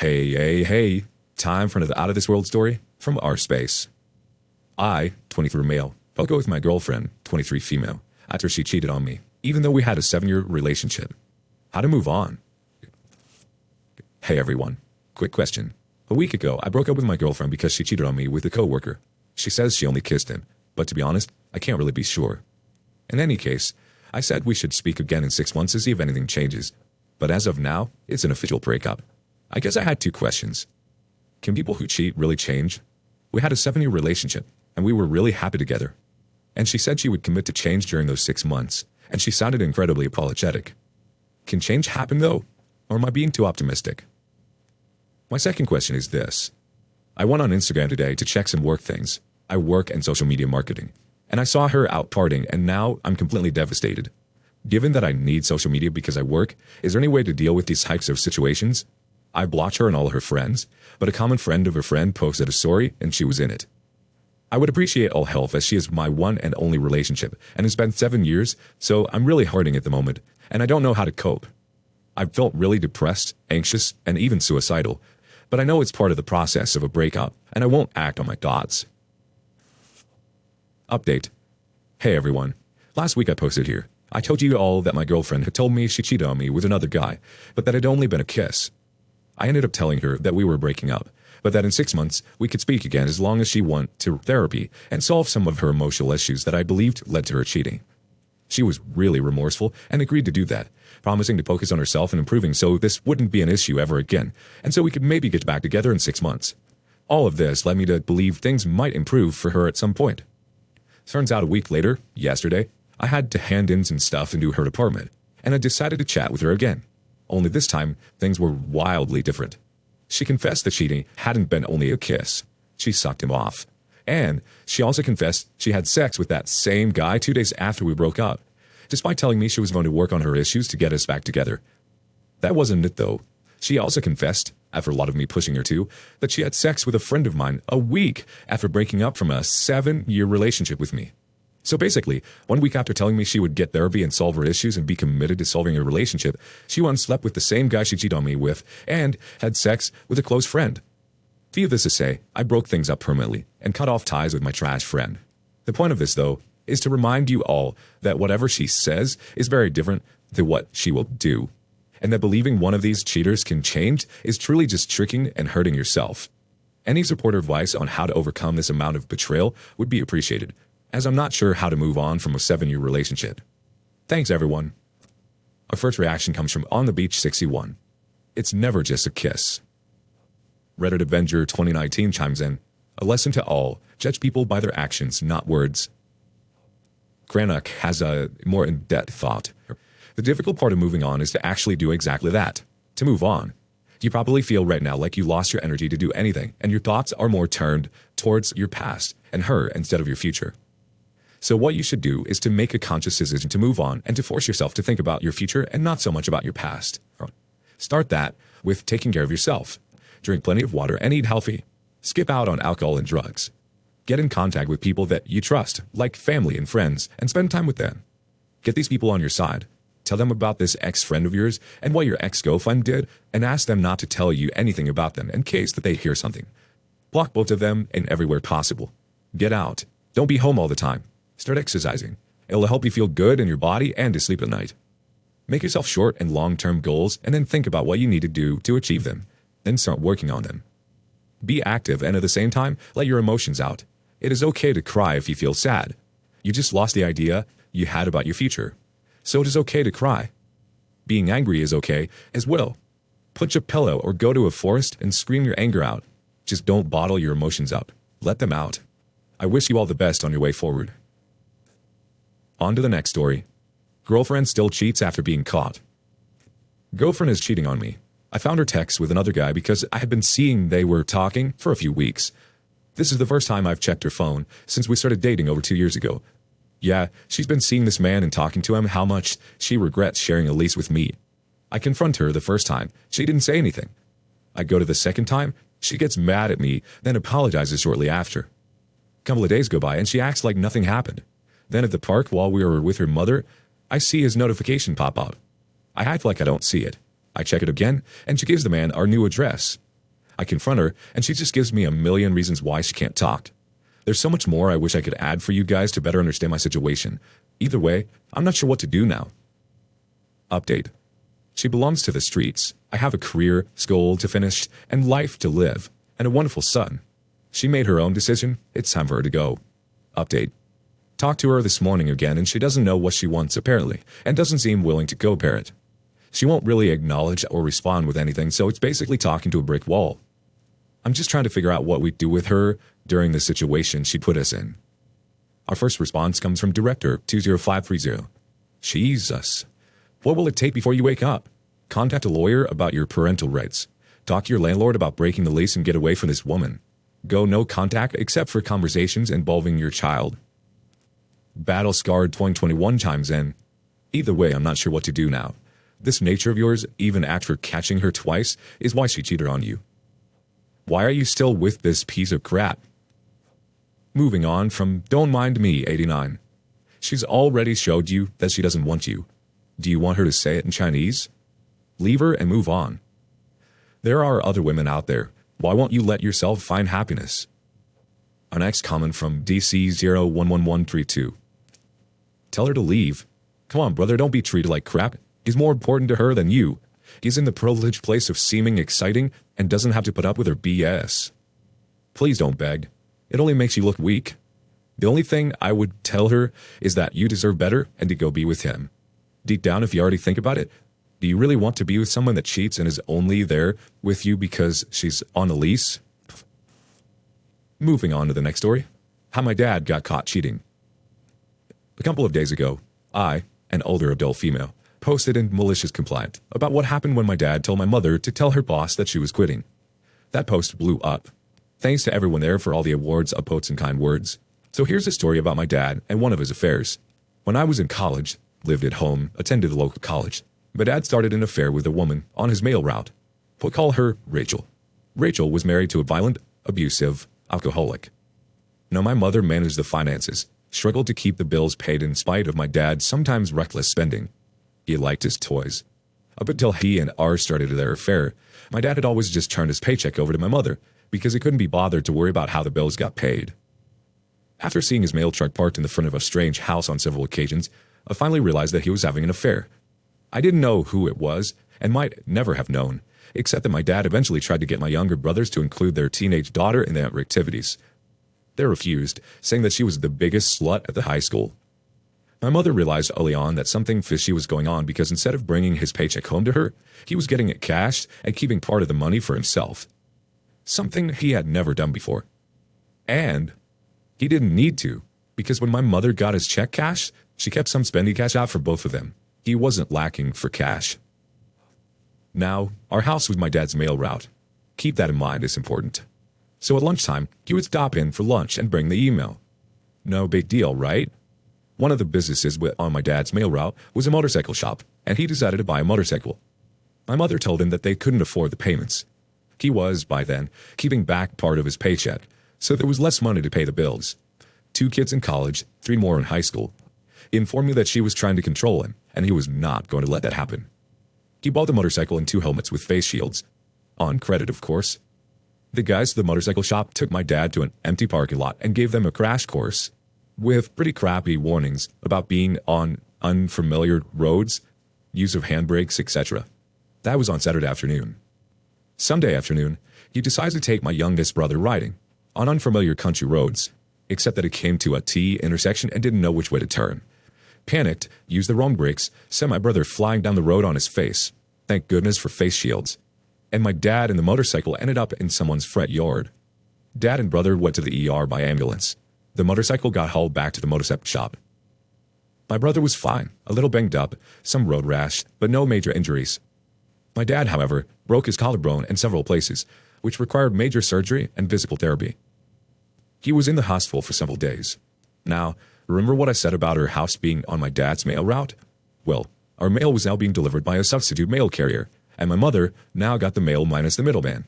Hey. Time for another out-of-this-world story from our space. I, 23 male, fell go with my girlfriend, 23 female, after she cheated on me, even though we had a 7-year relationship. How to move on? Hey everyone, quick question. A week ago, I broke up with my girlfriend because she cheated on me with a coworker. She says she only kissed him, but to be honest, I can't really be sure. In any case, I said we should speak again in 6 months to see if anything changes. But as of now, it's an official breakup. I guess I had 2 questions. Can people who cheat really change? We had a 7-year relationship, and we were really happy together. And she said she would commit to change during those 6 months, and she sounded incredibly apologetic. Can change happen though? Or am I being too optimistic? My second question is this. I went on Instagram today to check some work things. I work in social media marketing, and I saw her out partying, and now I'm completely devastated. Given that I need social media because I work, is there any way to deal with these types of situations? I blocked her and all her friends, but a common friend of a friend posted a story and she was in it. I would appreciate all help as she is my one and only relationship and it's been 7 years, so I'm really hurting at the moment and I don't know how to cope. I felt really depressed, anxious, and even suicidal, but I know it's part of the process of a breakup and I won't act on my thoughts. Update. Hey everyone. Last week I posted here. I told you all that my girlfriend had told me she cheated on me with another guy, but that it had only been a kiss. I ended up telling her that we were breaking up, but that in 6 months we could speak again as long as she went to therapy and solve some of her emotional issues that I believed led to her cheating. She was really remorseful and agreed to do that, promising to focus on herself and improving so this wouldn't be an issue ever again, and so we could maybe get back together in 6 months. All of this led me to believe things might improve for her at some point. Turns out a week later, yesterday, I had to hand in some stuff into her apartment, and I decided to chat with her again. Only this time, things were wildly different. She confessed that cheating hadn't been only a kiss. She sucked him off. And she also confessed she had sex with that same guy 2 days after we broke up, despite telling me she was going to work on her issues to get us back together. That wasn't it though. She also confessed, after a lot of me pushing her to, that she had sex with a friend of mine a week after breaking up from a 7-year relationship with me. So basically, 1 week after telling me she would get therapy and solve her issues and be committed to solving her relationship, she went and slept with the same guy she cheated on me with and had sex with a close friend. Via this to say, I broke things up permanently and cut off ties with my trash friend. The point of this, though, is to remind you all that whatever she says is very different than what she will do, and that believing one of these cheaters can change is truly just tricking and hurting yourself. Any support or advice on how to overcome this amount of betrayal would be appreciated, as I'm not sure how to move on from a 7-year relationship. Thanks, everyone. Our first reaction comes from On the Beach 61. It's never just a kiss. Reddit Avenger 2019 chimes in. A lesson to all. Judge people by their actions, not words. Granuk has a more in-depth thought. The difficult part of moving on is to actually do exactly that. To move on. You probably feel right now like you lost your energy to do anything, and your thoughts are more turned towards your past and her instead of your future. So what you should do is to make a conscious decision to move on and to force yourself to think about your future and not so much about your past. Start that with taking care of yourself. Drink plenty of water and eat healthy. Skip out on alcohol and drugs. Get in contact with people that you trust, like family and friends, and spend time with them. Get these people on your side. Tell them about this ex-friend of yours and what your ex-girlfriend did, and ask them not to tell you anything about them in case that they hear something. Block both of them and everywhere possible. Get out. Don't be home all the time. Start exercising. It'll help you feel good in your body and to sleep at night. Make yourself short and long-term goals and then think about what you need to do to achieve them. Then start working on them. Be active and at the same time, let your emotions out. It is okay to cry if you feel sad. You just lost the idea you had about your future. So it is okay to cry. Being angry is okay as well. Punch a pillow or go to a forest and scream your anger out. Just don't bottle your emotions up. Let them out. I wish you all the best on your way forward. On to the next story. Girlfriend still cheats after being caught. Girlfriend is cheating on me. I found her text with another guy because I had been seeing they were talking for a few weeks. This is the first time I've checked her phone since we started dating over 2 years ago. Yeah, she's been seeing this man and talking to him how much she regrets sharing a lease with me. I confront her the first time. She didn't say anything. I go to the second time. She gets mad at me, then apologizes shortly after. A couple of days go by and she acts like nothing happened. Then at the park while we were with her mother, I see his notification pop up. I act like I don't see it. I check it again, and she gives the man our new address. I confront her, and she just gives me a million reasons why she can't talk. There's so much more I wish I could add for you guys to better understand my situation. Either way, I'm not sure what to do now. Update. She belongs to the streets. I have a career, school to finish, and life to live, and a wonderful son. She made her own decision. It's time for her to go. Update. Talked to her this morning again, and she doesn't know what she wants apparently, and doesn't seem willing to co-parent. She won't really acknowledge or respond with anything, so it's basically talking to a brick wall. I'm just trying to figure out what we do with her during the situation she put us in. Our first response comes from Director 20530. Jesus. What will it take before you wake up? Contact a lawyer about your parental rights. Talk to your landlord about breaking the lease and get away from this woman. Go no contact except for conversations involving your child. Battle Scarred 2021 chimes in. Either way, I'm not sure what to do now. This nature of yours, even after catching her twice, is why she cheated on you. Why are you still with this piece of crap? Moving on from Don't Mind Me 89. She's already showed you that she doesn't want you. Do you want her to say it in Chinese? Leave her and move on. There are other women out there. Why won't you let yourself find happiness? Our next comment from DC011132. Tell her to leave. Come on, brother, don't be treated like crap. He's more important to her than you. He's in the privileged place of seeming exciting and doesn't have to put up with her BS. Please don't beg. It only makes you look weak. The only thing I would tell her is that you deserve better and to go be with him. Deep down, if you already think about it, do you really want to be with someone that cheats and is only there with you because she's on a lease? Moving on to the next story. How my dad got caught cheating. A couple of days ago, I, an older adult female, posted a malicious complaint about what happened when my dad told my mother to tell her boss that she was quitting. That post blew up. Thanks to everyone there for all the awards, upvotes, and kind words. So here's a story about my dad and one of his affairs. When I was in college, lived at home, attended the local college, my dad started an affair with a woman on his mail route. We'll call her Rachel. Rachel was married to a violent, abusive alcoholic. Now my mother managed the finances, struggled to keep the bills paid in spite of my dad's sometimes reckless spending. He liked his toys. Up until he and R started their affair, my dad had always just turned his paycheck over to my mother because he couldn't be bothered to worry about how the bills got paid. After seeing his mail truck parked in the front of a strange house on several occasions, I finally realized that he was having an affair. I didn't know who it was and might never have known, except that my dad eventually tried to get my younger brothers to include their teenage daughter in their activities. They refused, saying that she was the biggest slut at the high school. My mother realized early on that something fishy was going on because instead of bringing his paycheck home to her, he was getting it cashed and keeping part of the money for himself. Something he had never done before. And he didn't need to, because when my mother got his check cashed, she kept some spending cash out for both of them. He wasn't lacking for cash. Now, our house was my dad's mail route. Keep that in mind, it's important. So at lunchtime, he would stop in for lunch and bring the email. No big deal, right? One of the businesses on my dad's mail route was a motorcycle shop, and he decided to buy a motorcycle. My mother told him that they couldn't afford the payments. He was, by then, keeping back part of his paycheck, so there was less money to pay the bills. 2 kids in college, 3 more in high school. He informed me that she was trying to control him, and he was not going to let that happen. He bought the motorcycle and 2 helmets with face shields. On credit, of course. The guys at the motorcycle shop took my dad to an empty parking lot and gave them a crash course, with pretty crappy warnings about being on unfamiliar roads, use of handbrakes, etc. That was on Saturday afternoon. Sunday afternoon, he decided to take my youngest brother riding, on unfamiliar country roads, except that it came to a T intersection and didn't know which way to turn. Panicked, used the wrong brakes, sent my brother flying down the road on his face. Thank goodness for face shields. And my dad and the motorcycle ended up in someone's front yard. Dad and brother went to the ER by ambulance. The motorcycle got hauled back to the motorcycle shop. My brother was fine, a little banged up, some road rash, but no major injuries. My dad, however, broke his collarbone in several places, which required major surgery and physical therapy. He was in the hospital for several days. Now, remember what I said about our house being on my dad's mail route? Well, our mail was now being delivered by a substitute mail carrier, and my mother now got the mail minus the middleman.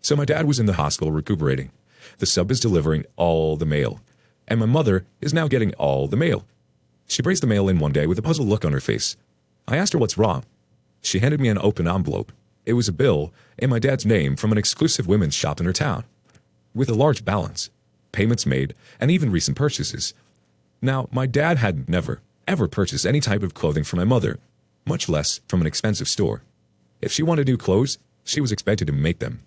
So my dad was in the hospital recuperating. The sub is delivering all the mail, and my mother is now getting all the mail. She brings the mail in one day with a puzzled look on her face. I asked her what's wrong. She handed me an open envelope. It was a bill in my dad's name from an exclusive women's shop in her town, with a large balance, payments made, and even recent purchases. Now, my dad had never, ever purchased any type of clothing for my mother, much less from an expensive store. If she wanted new clothes, she was expected to make them.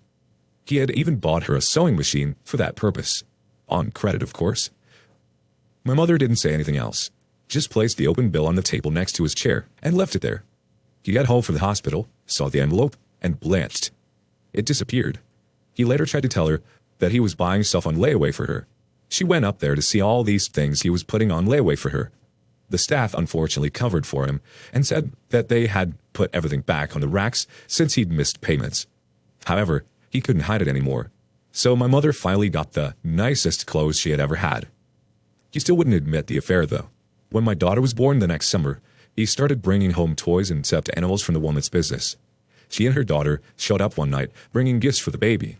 He had even bought her a sewing machine for that purpose. On credit, of course. My mother didn't say anything else, just placed the open bill on the table next to his chair and left it there. He got home from the hospital, saw the envelope, and blanched. It disappeared. He later tried to tell her that he was buying stuff on layaway for her. She went up there to see all these things he was putting on layaway for her. The staff unfortunately covered for him and said that they had put everything back on the racks since he'd missed payments. However, he couldn't hide it anymore. So my mother finally got the nicest clothes she had ever had. He still wouldn't admit the affair, though. When my daughter was born the next summer, he started bringing home toys and stuffed animals from the woman's business. She and her daughter showed up one night, bringing gifts for the baby.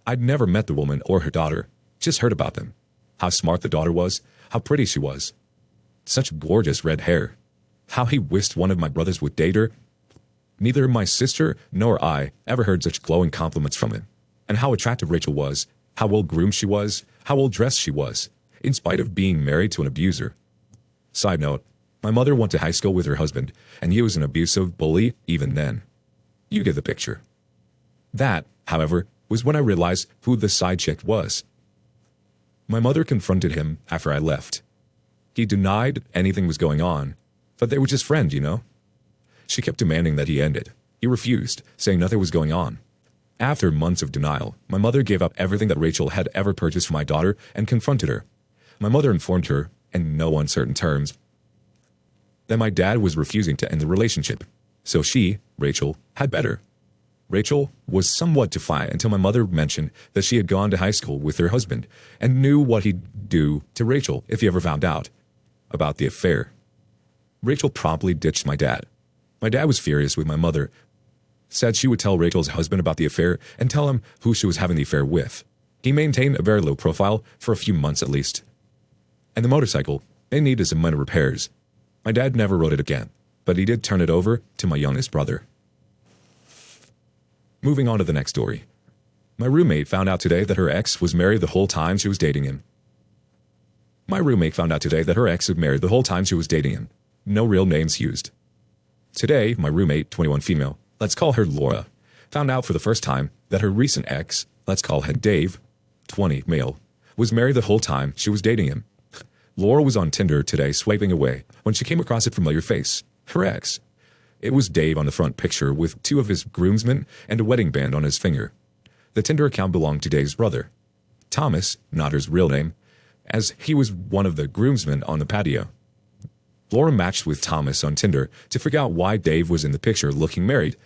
I'd never met the woman or her daughter, just heard about them. How smart the daughter was, how pretty she was. Such gorgeous red hair. How he wished one of my brothers would date her. Neither my sister nor I ever heard such glowing compliments from him. And how attractive Rachel was, how well-groomed she was, how well-dressed she was, in spite of being married to an abuser. Side note, my mother went to high school with her husband, and he was an abusive bully even then. You get the picture. That, however, was when I realized who the side chick was. My mother confronted him after I left. He denied anything was going on, but they were just friends, you know? She kept demanding that he end it. He refused, saying nothing was going on. After months of denial, my mother gave up everything that Rachel had ever purchased for my daughter and confronted her. My mother informed her, in no uncertain terms, that my dad was refusing to end the relationship. So she, Rachel, had better. Rachel was somewhat defiant until my mother mentioned that she had gone to high school with her husband and knew what he'd do to Rachel if he ever found out about the affair. Rachel promptly ditched my dad. My dad was furious with my mother, said she would tell Rachel's husband about the affair and tell him who she was having the affair with. He maintained a very low profile for a few months at least. And the motorcycle, they needed some minor repairs. My dad never rode it again, but he did turn it over to my youngest brother. Moving on to the next story. My roommate found out today that her ex was married the whole time she was dating him. No real names used. Today, my roommate, 21 female, let's call her Laura, found out for the first time that her recent ex, let's call him Dave, 20 male, was married the whole time she was dating him. Laura was on Tinder today swiping away when she came across a familiar face, her ex. It was Dave on the front picture with two of his groomsmen and a wedding band on his finger. The Tinder account belonged to Dave's brother, Thomas, not his real name, as he was one of the groomsmen on the patio. Laura matched with Thomas on Tinder to figure out why Dave was in the picture looking married.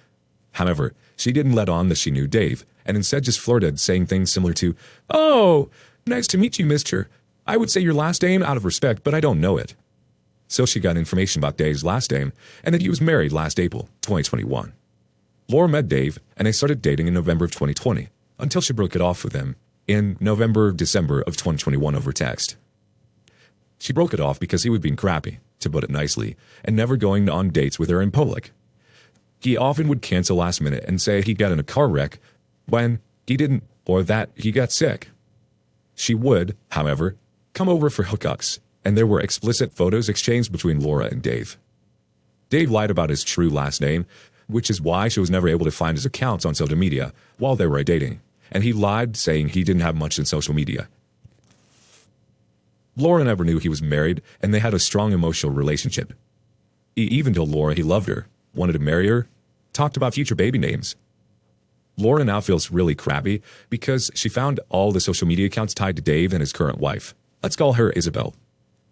However, she didn't let on that she knew Dave, and instead just flirted, saying things similar to, "Oh, nice to meet you, mister. I would say your last name out of respect, but I don't know it." So she got information about Dave's last name and that he was married last April, 2021. Laura met Dave, and they started dating in November of 2020, until she broke it off with him in November-December of 2021 over text. She broke it off because he was being crappy, to put it nicely, and never going on dates with her in public. He often would cancel last minute and say he got in a car wreck when he didn't, or that he got sick. She would, however, come over for hookups, and there were explicit photos exchanged between Laura and Dave. Dave lied about his true last name, which is why she was never able to find his accounts on social media while they were dating, and he lied saying he didn't have much in social media. Laura never knew he was married, and they had a strong emotional relationship. He even told Laura he loved her, wanted to marry her, talked about future baby names. Laura now feels really crappy because she found all the social media accounts tied to Dave and his current wife. Let's call her Isabel.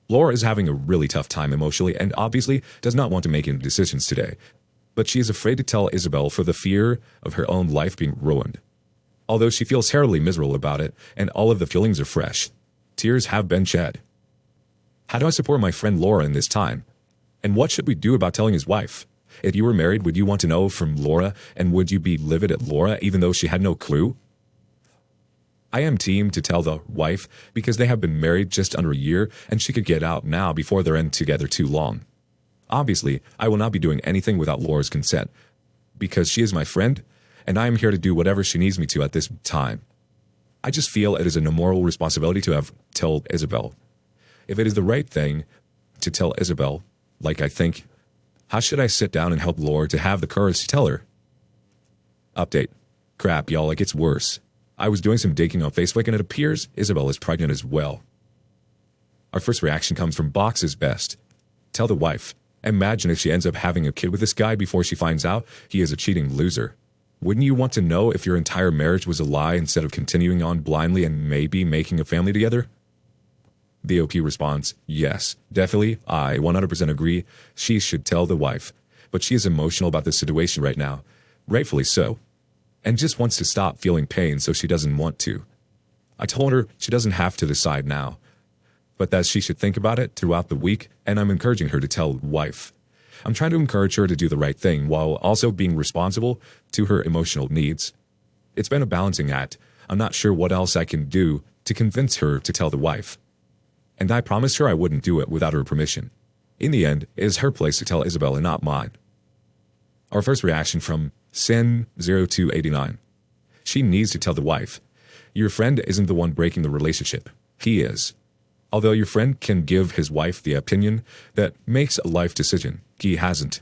Laura is having a really tough time emotionally and obviously does not want to make any decisions today, but she is afraid to tell Isabel for the fear of her own life being ruined. Although she feels terribly miserable about it and all of the feelings are fresh, tears have been shed. How do I support my friend Laura in this time? And what should we do about telling his wife? If you were married, would you want to know from Laura, and would you be livid at Laura even though she had no clue? I am team to tell the wife because they have been married just under a year and she could get out now before they're in together too long. Obviously, I will not be doing anything without Laura's consent, because she is my friend, and I am here to do whatever she needs me to at this time. I just feel it is an immoral responsibility to have told Isabel. If it is the right thing to tell Isabel, like I think, how should I sit down and help Laura to have the courage to tell her? Update. Crap, y'all, it gets worse. I was doing some digging on Facebook and it appears Isabel is pregnant as well. Our first reaction comes from Box's Best. Tell the wife. Imagine if she ends up having a kid with this guy before she finds out he is a cheating loser. Wouldn't you want to know if your entire marriage was a lie instead of continuing on blindly and maybe making a family together? The OP responds, yes, definitely, I 100% agree, she should tell the wife, but she is emotional about this situation right now, rightfully so, and just wants to stop feeling pain so she doesn't want to. I told her she doesn't have to decide now, but that she should think about it throughout the week, and I'm encouraging her to tell the wife. I'm trying to encourage her to do the right thing while also being responsible to her emotional needs. It's been a balancing act. I'm not sure what else I can do to convince her to tell the wife. And I promised her I wouldn't do it without her permission. In the end, it is her place to tell Isabel and not mine. Our first reaction from Sin0289. She needs to tell the wife. Your friend isn't the one breaking the relationship. He is. Although your friend can give his wife the opinion that makes a life decision, he hasn't.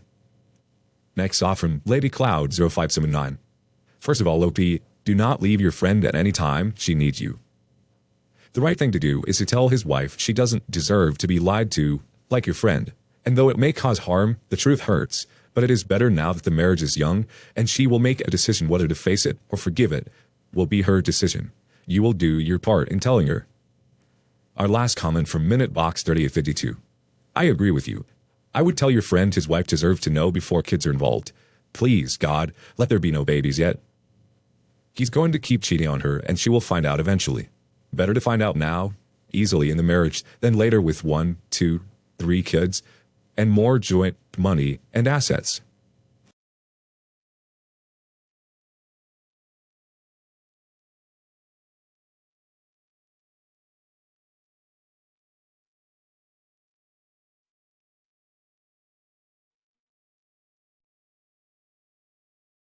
Next off from Lady Cloud 0579. First of all, OP, do not leave your friend at any time she needs you. The right thing to do is to tell his wife she doesn't deserve to be lied to like your friend. And though it may cause harm, the truth hurts, but it is better now that the marriage is young, and she will make a decision whether to face it or forgive it will be her decision. You will do your part in telling her. Our last comment from MinuteBox 3852. I agree with you. I would tell your friend his wife deserves to know before kids are involved. Please, God, let there be no babies yet. He's going to keep cheating on her, and she will find out eventually. Better to find out now, easily in the marriage, than later with 1, 2, 3 kids, and more joint money and assets.